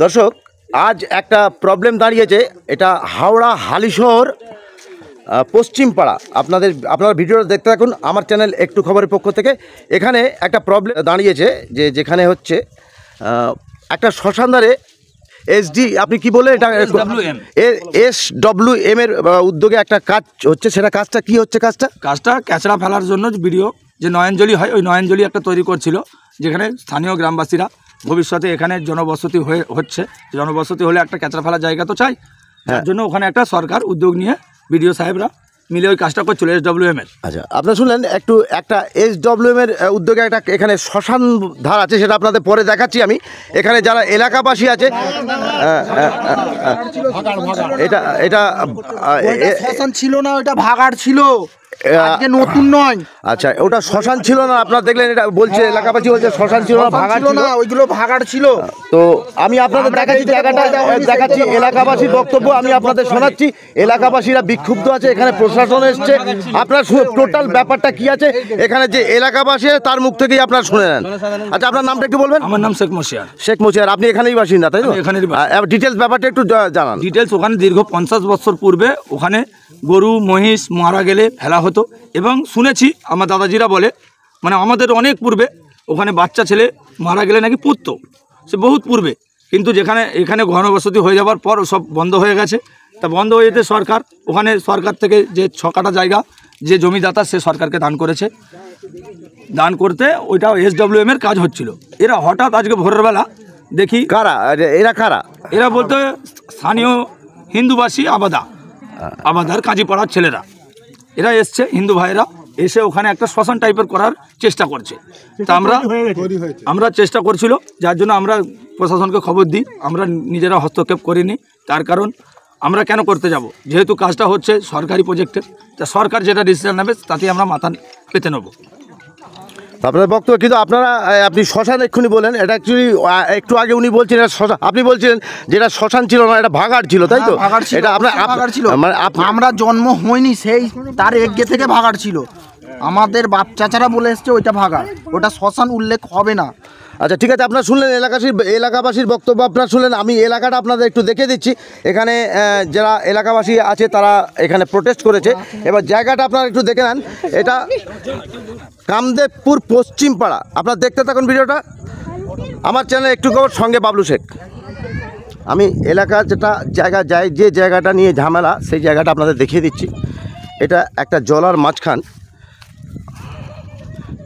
দর্শক, আজ একটা প্রবলেম দাঁড়িয়েছে। এটা হাওড়া হালিশহর পশ্চিমপাড়া। আপনারা ভিডিওটা দেখতে থাকুন আমার চ্যানেল একটু খবরের পক্ষ থেকে। এখানে একটা প্রবলেম দাঁড়িয়েছে যেখানে হচ্ছে একটা শ্মশানধারে এসডি, আপনি কি বলে এটা SWM এর উদ্যোগে একটা কাজ হচ্ছে। সেটা কাজটা কি হচ্ছে? কাজটা ক্যাচড়া ফেলার জন্য ভিডিও যে নয়নজলি হয়, ওই নয়নজলি একটা তৈরি করছিল, যেখানে স্থানীয় গ্রামবাসীরা ভবিষ্যতে এখানে জনবসতি হচ্ছে, জনবসতি হলে একটা ক্যাচড়া ফেলার জায়গা তো চাই, তার জন্য ওখানে একটা সরকার উদ্যোগ নিয়ে বিডিও সাহেবরা মিলে ওই কাজটা করছিল SWM এর। আচ্ছা, আপনারা শুনলেন একটা SWM এর উদ্যোগে একটা এখানে শ্মশান ধার আছে, সেটা আপনাদের পরে দেখাচ্ছি আমি। এখানে যারা এলাকাবাসী আছে, এটা শ্মশান ছিল না, ওটা ভাগাড় ছিল, নতুন নয়। আচ্ছা, ওটা শ্মশান ছিল না, আপনারা দেখলেন। এটা বলছে এলাকাবাসী, বলছে শ্মশান ছিল না, ভাগাড় ছিল না, ওইগুলো ভাগাড় ছিল। তো আমি আপনাদের দেখাচ্ছি জায়গাটা, দেখাচ্ছি এলাকাবাসীর বক্তব্য আমি আপনাদের শোনাচ্ছি। এলাকাবাসীরা বিক্ষুব্ধ আছে, এখানে প্রশাসন এসছে। আপনার টোটাল ব্যাপারটা কি আছে এখানে, যে এলাকাবাসী তার মুখ থেকেই আপনারা শুনে নেন। আচ্ছা, আপনার নামটা একটু বলবেন? আমার নাম শেখ মশিয়ার। আপনি এখানেই বাসিন্দা, তাই তো? এখানে ডিটেলস ব্যাপারটা একটু জানান। ডিটেলস, ওখানে দীর্ঘ 50 বছর পূর্বে ওখানে গরু মহিষ মারা গেলে ফেলা হতো, এবং শুনেছি আমার দাদাজিরা বলে, মানে আমাদের অনেক পূর্বে ওখানে বাচ্চা ছেলে মারা গেলে নাকি পুততো, সে বহুত পূর্বে। কিন্তু এখানে ঘনবসতি হয়ে যাওয়ার পর সব বন্ধ হয়ে গেছে। তা বন্ধ হয়ে যেতে ওখানে সরকার থেকে যে 6 কাঠা জায়গা যে জমিদাতা, সে সরকারকে দান করেছে। দান করতে ওইটা SWM এর কাজ হচ্ছিল। এরা হঠাৎ আজকে ভোরের বেলা দেখি এরা বলতে স্থানীয় হিন্দুবাসী আবাদার কাজীপাড়ার ছেলেরা, এরা এসছে, হিন্দু ভাইয়েরা এসে ওখানে একটা শ্মশান টাইপের করার চেষ্টা করছে। তা আমরা চেষ্টা করছিল, যার জন্য আমরা প্রশাসনকে খবর দিই। আমরা নিজেরা হস্তক্ষেপ করিনি, তার কারণ আমরা কেন করতে যাব, যেহেতু কাজটা হচ্ছে সরকারি প্রজেক্টের। তা সরকার যেটা ডিসিশন নেবে তাতে আমরা মাথা পেতে নেব। আপনার বক্তব্য, কিন্তু আপনি শ্মশান এক্ষুনি বলেন, এটা অ্যাকচুয়ালি একটু আগে উনি বলছেন এটা শ্মশান, আপনি বলছিলেন যেটা শ্মশান ছিল না, এটা ভাগাড় ছিল, তাই তো? এটা ভাগাড় ছিল, মানে আমরা জন্ম হইনি সেই তার এগিয়ে থেকে ভাগাড় ছিল। আমাদের বাপ চাচারা বলে এসছে ওইটা ভাগাড়, ওটা শ্মশান উল্লেখ হবে না। আচ্ছা, ঠিক আছে, আপনারা শুনলেন এলাকাবাসীর বক্তব্য, আপনারা শুনলেন। আমি এলাকাটা আপনাদের একটু দেখে দিচ্ছি। এখানে যারা এলাকাবাসী আছে তারা এখানে প্রোটেস্ট করেছে। এবার জায়গাটা আপনারা একটু দেখে নেন। এটা কামদেবপুর পশ্চিমপাড়া। আপনারা দেখতে থাকুন ভিডিওটা আমার চ্যানেল একটু খবর, সঙ্গে বাবলু শেখ। আমি এলাকার যে জায়গাটা নিয়ে ঝামেলা, সেই জায়গাটা আপনাদের দেখিয়ে দিচ্ছি। এটা একটা জলার মাঝখান,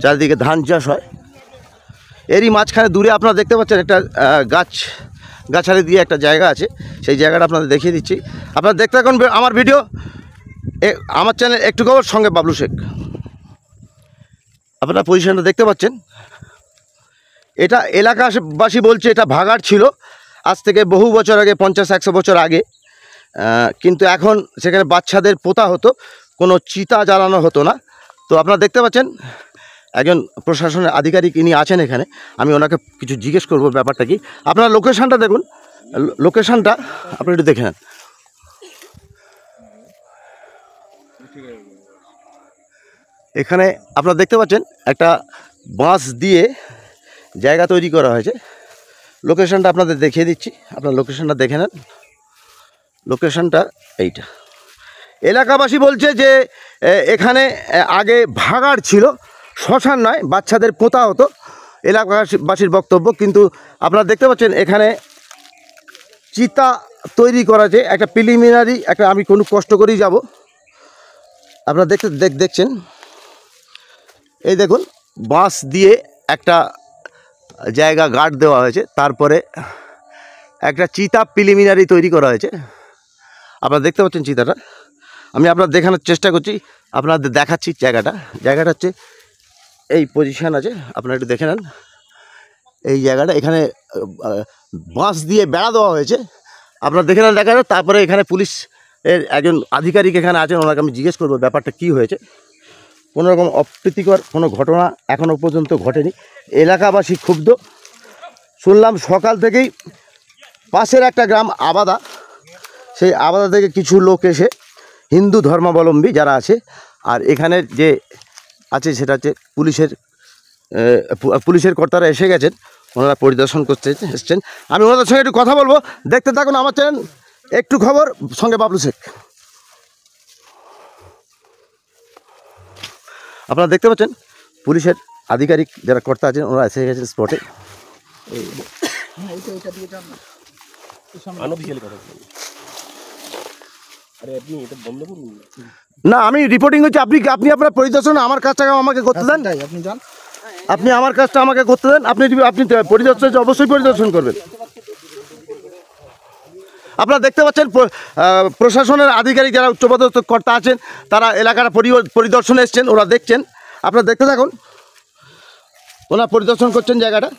চারিদিকে ধান চাষ হয়। এরই মাঝখানে দূরে আপনারা দেখতে পাচ্ছেন একটা গাছালি দিয়ে একটা জায়গা আছে, সেই জায়গাটা আপনাদের দেখিয়ে দিচ্ছি। আপনারা দেখতে থাকুন আমার ভিডিও, আমার চ্যানেল একটু খবর, সঙ্গে বাবলু শেখ। আপনারা পজিশনটা দেখতে পাচ্ছেন। এটা এলাকাবাসী বলছে এটা ভাগাড় ছিল আজ থেকে বহু বছর আগে, 50-100 বছর আগে। কিন্তু এখন সেখানে বাচ্চাদের পোতা হতো, কোনো চিতা জ্বালানো হতো না। তো আপনারা দেখতে পাচ্ছেন একজন প্রশাসনের আধিকারিক ইনি আছেন এখানে। আমি ওনাকে কিছু জিজ্ঞেস করব ব্যাপারটা কি। আপনারা লোকেশনটা দেখুন, লোকেশনটা আপনি একটু দেখে নেন। এখানে আপনারা দেখতে পাচ্ছেন একটা বাঁশ দিয়ে জায়গা তৈরি করা হয়েছে। লোকেশনটা আপনাদের দেখিয়ে দিচ্ছি, আপনারা লোকেশনটা দেখে নেন। লোকেশনটা এইটা। এলাকাবাসী বলছে যে এখানে আগে ভাগাড় ছিল, শ্মশান নয়, বাচ্চাদের পোতা হতো, এলাকাবাসীর বক্তব্য। কিন্তু আপনারা দেখতে পাচ্ছেন এখানে চিতা তৈরি করা আছে, একটা প্রিলিমিনারি একটা। আমি কোনো কষ্ট করেই যাব, আপনারা দেখছেন। এই দেখুন, বাঁশ দিয়ে একটা জায়গা গার্ড দেওয়া হয়েছে, তারপরে একটা চিতা প্রিলিমিনারি তৈরি করা হয়েছে। আপনারা দেখতে পাচ্ছেন চিতাটা। আমি আপনাদের দেখানোর চেষ্টা করছি, আপনাদের দেখাচ্ছি জায়গাটা হচ্ছে এই পজিশান আছে, আপনারা একটু দেখে নেন এই জায়গাটা। এখানে বাঁশ দিয়ে বেড়া দেওয়া হয়েছে, আপনারা দেখে নেন জায়গাটা। তারপরে এখানে পুলিশের একজন আধিকারিক এখানে আছেন, ওনাকে আমি জিজ্ঞেস করবো ব্যাপারটা কী হয়েছে। কোনো রকম অপ্রীতিকর কোনো ঘটনা এখনও পর্যন্ত ঘটেনি। এলাকাবাসী ক্ষুব্ধ। শুনলাম সকাল থেকেই পাশের একটা গ্রাম আবাদা, সেই আবাদা থেকে কিছু লোক এসে, হিন্দু ধর্মাবলম্বী যারা আছে, আর এখানের যে আছে সেটা হচ্ছে পুলিশের কর্তারা এসে গেছেন। ওনারা পরিদর্শন করতে এসছেন। আমি ওনাদের সঙ্গে একটু কথা বলবো, দেখতে থাকুন আমার চ্যানেল একটু খবর, সঙ্গে বাবলু শেখ। আপনারা দেখতে পাচ্ছেন পুলিশের আধিকারিক যারা কর্তা আছেন ওনারা এসে গেছেন স্পটে। না, আমি রিপোর্টিং হচ্ছে, আপনি আপনার পরিদর্শন আমার কাজটা আমাকে করতে দেন। আপনি যান, আপনি আমার কাজটা আমাকে করতে দেন। আপনি পরিদর্শন অবশ্যই পরিদর্শন করবেন। আপনারা দেখতে পাচ্ছেন প্রশাসনের আধিকারিক যারা উচ্চপদস্থ কর্তা আছেন তারা এলাকার পরিদর্শনে এসছেন, ওরা দেখছেন। আপনারা দেখতে থাকুন, ওরা পরিদর্শন করছেন জায়গাটা।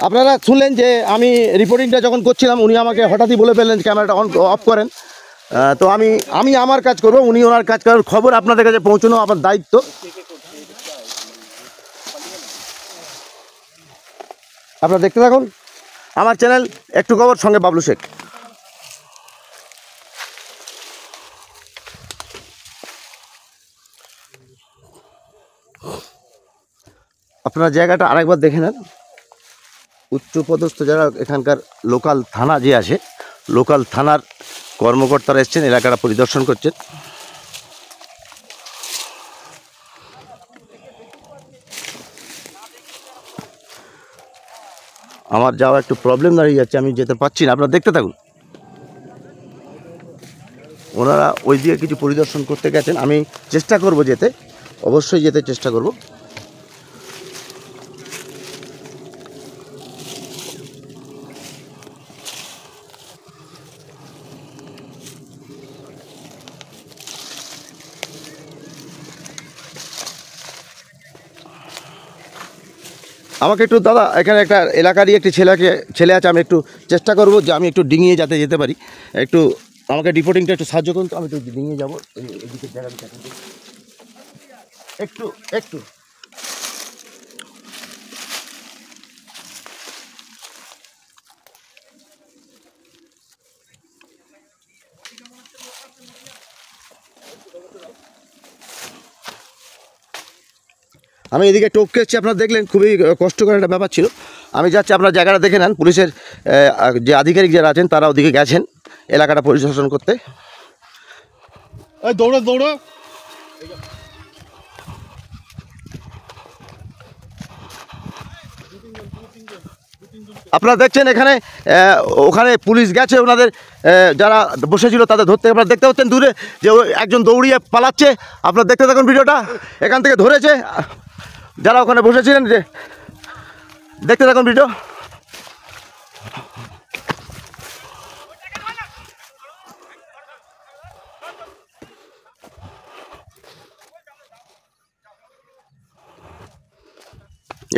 আপনারা শুনলেন যে আমি রিপোর্টিংটা যখন করছিলাম উনি আমাকে হঠাৎই বলে ফেললেন ক্যামেরাটা অফ করেন। তো আমি আমার কাজ করব, উনি ওনার কাজ করার খবর আপনাদের কাছে পৌঁছানো আমার দায়িত্ব। আপনারা দেখতে থাকুন আমার চ্যানেল একটু খবর, সঙ্গে বাবলু শেখ। আপনারা জায়গাটা আরেকবার দেখে নেন। উচ্চপদস্থ যারা এখানকার লোকাল থানা যে আছে, লোকাল থানার কর্মকর্তারা এসছেন, এলাকাটা পরিদর্শন করছেন। আমার যাওয়া একটু প্রবলেম দাঁড়িয়ে যাচ্ছে, আমি যেতে পারছি না। আপনারা দেখতে থাকুন। ওনারা ওই দিকে কিছু পরিদর্শন করতে গেছেন, আমি চেষ্টা করব যেতে, অবশ্যই যেতে চেষ্টা করব। আমাকে একটু দাদা, এখানে একটা এলাকারই একটি ছেলে আছে, আমি একটু চেষ্টা করব যে আমি একটু ডিঙিয়ে যাতে যেতে পারি। একটু আমাকে রিপোর্টিংটা একটু সাহায্য করুন তো, আমি একটু ডিঙিয়ে যাবো এদিকে জায়গাটা একটু একটু। আমি এদিকে টপকে এসেছি, আপনারা দেখলেন খুবই কষ্টকর একটা ব্যাপার ছিল। আমি যাচ্ছি, আপনারা জায়গাটা দেখে নেন। পুলিশের যে আধিকারিক যারা আছেন তারা ওদিকে গেছেন এলাকাটা পরিদর্শন করতে। দৌড়ো দৌড়ো। আপনারা দেখছেন এখানে ওখানে পুলিশ গেছে, ওনাদের যারা বসেছিল তাদের ধরতে। আপনারা দেখতে পাচ্ছেন দূরে যে একজন দৌড়িয়ে পালাচ্ছে। আপনারা দেখতে থাকুন ভিডিওটা, এখান থেকে ধরেছে যারা ওখানে বসেছিলেন, যে দেখতে থাকুন ভিডিও।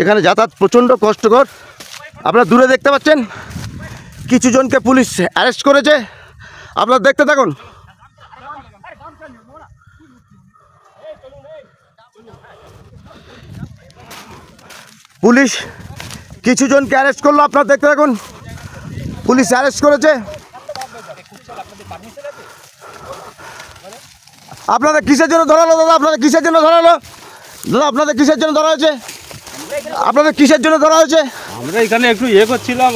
এখানে যাতায়াত প্রচণ্ড কষ্টকর। আপনারা দূরে দেখতে পাচ্ছেন কিছু জনকে পুলিশ অ্যারেস্ট করেছে, আপনারা দেখতে থাকুন। পুলিশ কিছু জনকে অ্যারেস্ট করলো, আপনারা দেখতে থাকুন। পুলিশ অ্যারেস্ট করেছে। আপনাদের কিসের জন্য ধরালো দাদা? আপনাদের কিসের জন্য ধরালো দাদা? আপনাদের কিসের জন্য ধরা হয়েছে? আপনাদের কিসের জন্য ধরা হয়েছে? আমরা এখানে একটু করছিলাম,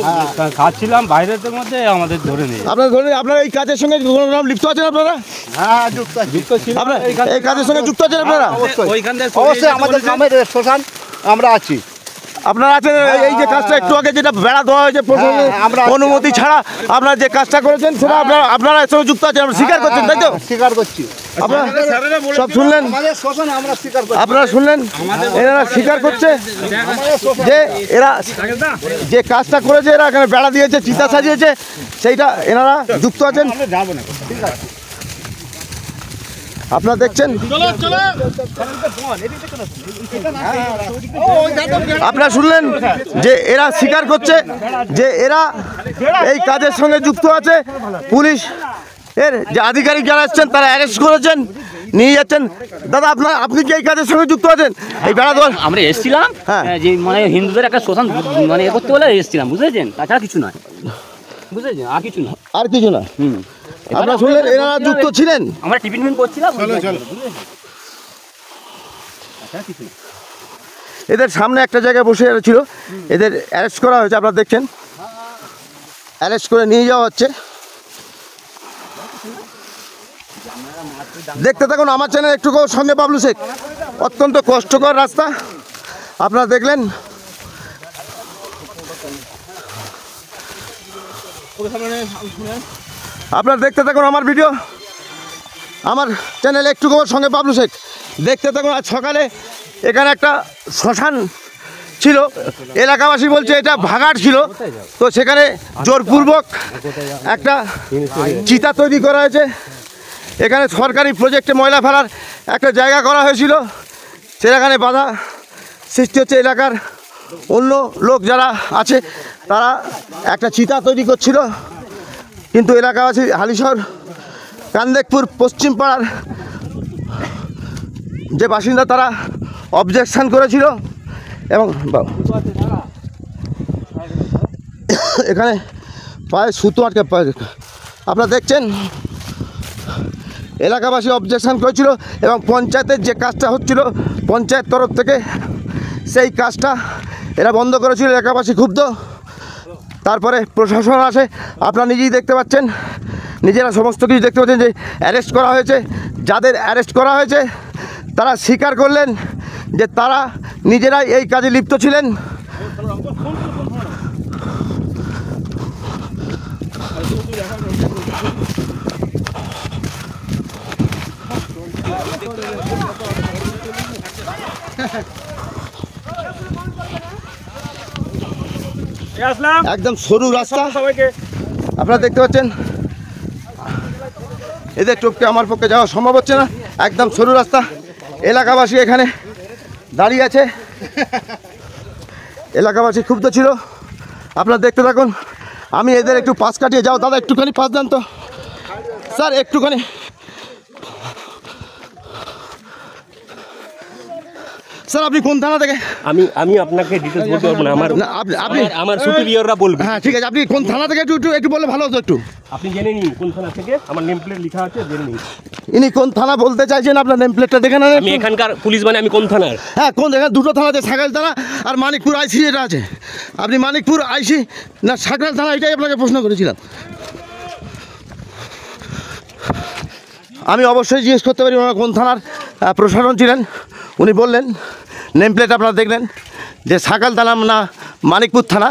খাচ্ছিলাম বাইরের মধ্যে, আমাদের ধরে নিয়ে। আপনারা ধরে, আপনারা এই কাজের সঙ্গে কোনো রকম লিপ্ত আছেন? আপনারা হ্যাঁ যুক্ত ছিল। আপনারা এই কাজের সঙ্গে যুক্ত আছেন? আপনারা অবশ্যই আমাদের গ্রামের শ্মশান আমরা আছি। আপনারা আছেন এই যে কাজটা একটু আগে যেটা বেড়া দেওয়া হয়েছে অনুমতি ছাড়া আপনারা যে কাজটা করেছেন সেটা আপনারা এর সঙ্গে যুক্ত আছেন, আপনারা স্বীকার করছেন, তাই তো? স্বীকার করছি। আপনারা সব শুনলেন, আপনারা শুনলেন, এরা স্বীকার করছে যে এরা যে কাজটা করেছে, এরা এখানে বেড়া দিয়েছে, চিতা সাজিয়েছে, সেইটা এনারা যুক্ত আছেন। আপনারা দেখছেন, আপনারা শুনলেন যে এরা স্বীকার করছে যে এরা এই কাজের সঙ্গে যুক্ত আছে। পুলিশ এর যে আধিকারিক যারা এসছেন তারা অ্যারেস্ট করেছেন, নিয়ে যাচ্ছেন। দাদা আপনি কি এই কাজের সঙ্গে যুক্ত আছেন? এই বেড়া দল আমরা এসেছিলাম, যে মানে হিন্দুদের একটা শ্মশান মানে করতে বলে এসেছিলাম, বুঝেছেন? তাছাড়া কিছু নয়, বুঝেছেন? আর কিছু না, আর কিছু না। আপনারা শুনলেন এনারা যুক্ত ছিলেন। আমরা টিফিন করছিলাম। এদের সামনে একটা জায়গায় বসে ছিল, এদের অ্যারেস্ট করা হয়েছে, আপনারা দেখছেন অ্যারেস্ট করে নিয়ে যাওয়া হচ্ছে। দেখতে থাকুন আমার চ্যানেল একটু সঙ্গে বাবলু শেখ। অত্যন্ত কষ্টকর রাস্তা আপনারা দেখলেন। আপনারা দেখতে থাকুন আমার ভিডিও, আমার চ্যানেল একটু সঙ্গে বাবলু শেখ। দেখতে থাকুন। আজ সকালে এখানে একটা শ্মশান ছিল, এলাকাবাসী বলছে এটা ভাগাড় ছিল, তো সেখানে জোরপূর্বক একটা চিতা তৈরি করা হয়েছে। এখানে সরকারি প্রজেক্টে ময়লা ফেলার একটা জায়গা করা হয়েছিল, সেখানে বাধা সৃষ্টি হচ্ছে। এলাকার অন্য লোক যারা আছে তারা একটা চিতা তৈরি করছিল, কিন্তু এলাকাবাসী হালিশহর কান্দেকপুর পশ্চিম পাড়ার যে বাসিন্দা তারা অবজেকশন করেছিল এবং এখানে পায়ে সুতো আটকে আপনারা দেখছেন এলাকাবাসী অবজেকশন করেছিল এবং পঞ্চায়েতের যে কাজটা হচ্ছিল পঞ্চায়েত তরফ থেকে সেই কাজটা এরা বন্ধ করেছিল। এলাকাবাসী ক্ষুব্ধ, তারপরে প্রশাসন আসে, আপনারা নিজেই দেখতে পাচ্ছেন, নিজেরা সমস্ত কিছু দেখতে পাচ্ছেন যে অ্যারেস্ট করা হয়েছে। যাদের অ্যারেস্ট করা হয়েছে তারা স্বীকার করলেন যে তারা নিজেরাই এই কাজে লিপ্ত ছিলেন। একদম সরু রাস্তা আপনারা দেখতে পাচ্ছেন, এদের টপকে আমার পক্ষে যাওয়া সম্ভব হচ্ছে না। একদম সরু রাস্তা, এলাকাবাসী এখানে দাঁড়িয়ে আছে, এলাকাবাসী ক্ষুব্ধ ছিল। আপনারা দেখতে থাকুন। আমি এদের একটু পাশ কাটিয়ে যাও, দাদা একটুখানি পাশ দেন তো স্যার, একটুখানি। স্যার আপনি কোন থানা থেকে? আমি আপনাকে ডিটেলস বলতে পারবো না, আমার সুপিরিয়ররা বলবে। হ্যাঁ ঠিক আছে, আপনি কোন থানা থেকে একটু বললে ভালো হতো। একটু আপনি জেনে নিন কোন থানা থেকে, আমার নেম প্লেট লেখা আছে, জেনে নিন। ইনি কোন থানা বলতে চাইছেন, আপনার নেম প্লেটটা দেখে নেন। আমি এখানকার পুলিশ, মানে আমি কোন থানার? হ্যাঁ কোন জায়গায়? দুটো থানা আছে, সাকরাইল থানা আর মানিকপুর আইসি যেটা আছে। আপনি মানিকপুর আইসি না সাকরাইল থানা, এটাই আপনাকে প্রশ্ন করেছিলাম। আমি অবশ্যই জিজ্ঞেস করতে পারি ওনারা কোন থানার প্রশাসন ছিলেন। উনি বললেন নেম প্লেট আপনারা দেখলেন যে সাকাল থানা না মানিকপুর থানা।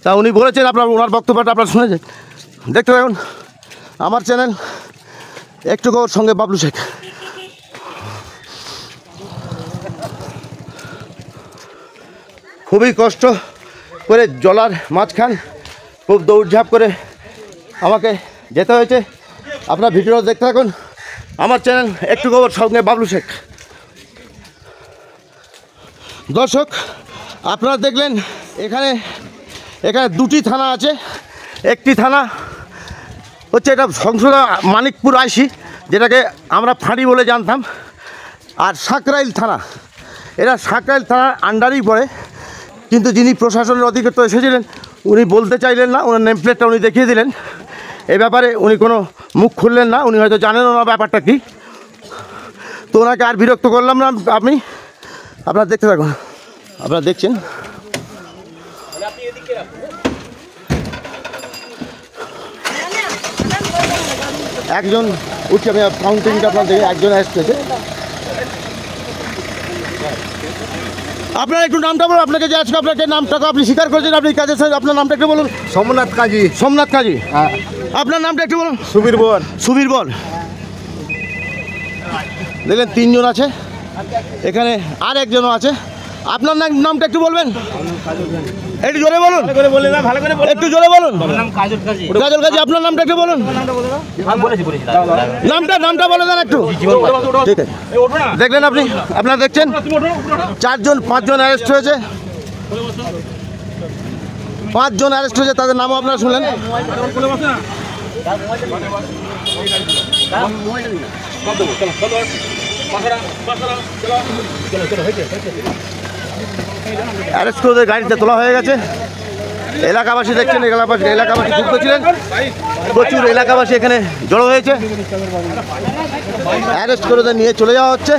তা উনি বলেছেন, আপনার ওনার বক্তব্যটা আপনারা শুনেছেন। দেখতে থাকুন আমার চ্যানেল একটু সঙ্গে বাবলু শেখ। খুবই কষ্ট করে জলার মাঝখান খুব দৌড়ঝাঁপ করে আমাকে যেতে হয়েছে। আপনার ভিডিও দেখতে থাকুন আমার চ্যানেল একটু সঙ্গে বাবলু শেখ। দর্শক আপনারা দেখলেন এখানে দুটি থানা আছে। একটি থানা হচ্ছে এটা সংসদা মানিকপুর আইসি, যেটাকে আমরা ফাঁড়ি বলে জানতাম, আর সাকরাইল থানা, এরা সাকরাইল থানার আন্ডারেই পড়ে। কিন্তু যিনি প্রশাসনের অধিকর্তা এসেছিলেন উনি বলতে চাইলেন না, ওনার নেম প্লেটটা উনি দেখিয়ে দিলেন। এই ব্যাপারে উনি কোনো মুখ খুললেন না, উনি হয়তো জানেন না ব্যাপারটা কী। তো ওনাকে আর বিরক্ত করলাম না আমি। আপনারা দেখতে থাকুন। আপনারা দেখছেন একজন উঠছে, আমি কাউন্টিংটা আপনার দেখে একজন আসতেছে। আপনার একটু নামটা বলুন, আপনাকে যে আজকে আপনাকে নামটাকে আপনি স্বীকার করেছেন, আপনি কাজের সাথে আপনার নামটা একটু বলুন। সোমনাথ কাজী। সোমনাথ কাজী, আপনার নামটা একটু বলুন। সুবীর বল। সুবীর বল। দেখলেন তিনজন আছে এখানে, আর একজনও আছে। আপনার নামটা একটু বলবেন, একটু জোরে বলুন, একটু জোরে বলুন। কাজল কাজী, আপনার নামটা একটু বলুন। নামটা বলে দেন একটু। ঠিক আছে, দেখলেন আপনি, আপনারা দেখছেন 5জন অ্যারেস্ট হয়েছে। 5জন অ্যারেস্ট হয়েছে, তাদের নামও আপনারা শুনলেন। অ্যারেস্ট করে গাড়িতে তোলা হয়ে গেছে। এলাকাবাসী দেখছেন, এলাকাবাসী যুক্ত ছিলেন, প্রচুর এলাকাবাসী এখানে জড়ো হয়েছে, অ্যারেস্ট করে ওদের নিয়ে চলে যাওয়া হচ্ছে।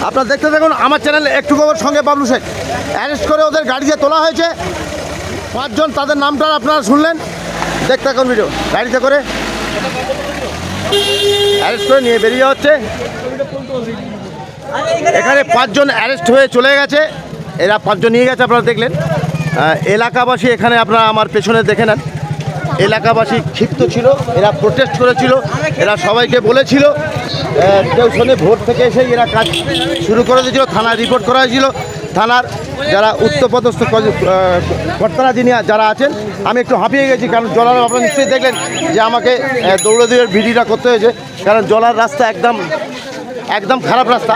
আপনারা দেখতে থাকুন আমার চ্যানেল একটু খবর, সঙ্গে বাবলু শেখ। অ্যারেস্ট করে ওদের গাড়িতে তোলা হয়েছে 5 জন, তাদের নামটা আপনারা শুনলেন, দেখতে থাকুন ভিডিও। গাড়িতে করে অ্যারেস্ট করে নিয়ে বেরিয়ে হচ্ছে। এখানে 5 জন অ্যারেস্ট হয়ে চলে গেছে, এরা 5 জন নিয়ে গেছে, আপনারা দেখলেন। এলাকাবাসী এখানে আপনারা আমার পেছনে দেখে নেন, এলাকাবাসী ক্ষিপ্ত ছিল, এরা প্রোটেস্ট করেছিল, এরা সবাইকে বলেছিল, কেউ শোনে ভোট থেকে এসেই এরা কাজ শুরু করে দিয়েছিল। থানায় রিপোর্ট করা হয়েছিল, থানার যারা উচ্চপদস্থ কর্তারা যারা আছেন, আমি একটু হাঁপিয়ে গেছি, কারণ জলার আপনারা নিশ্চয়ই দেখলেন যে আমাকে দৌড়াদৌড়ের ভিডিওটা করতে হয়েছে, কারণ জলার রাস্তা একদম খারাপ রাস্তা।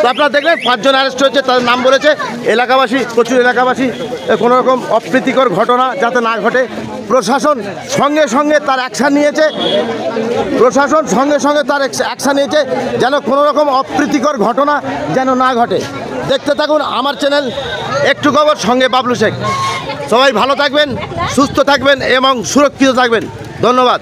তো আপনারা দেখলেন 5 জন অ্যারেস্ট হয়েছে, তাদের নাম বলেছে এলাকাবাসী, প্রচুর এলাকাবাসী। কোনো রকম অপ্রীতিকর ঘটনা যাতে না ঘটে, প্রশাসন সঙ্গে সঙ্গে তার অ্যাকশান নিয়েছে, যেন কোনো রকম অপ্রীতিকর ঘটনা যেন না ঘটে। দেখতে থাকুন আমার চ্যানেল একটু খবর, সঙ্গে বাবলু শেখ। সবাই ভালো থাকবেন, সুস্থ থাকবেন এবং সুরক্ষিত থাকবেন। ধন্যবাদ।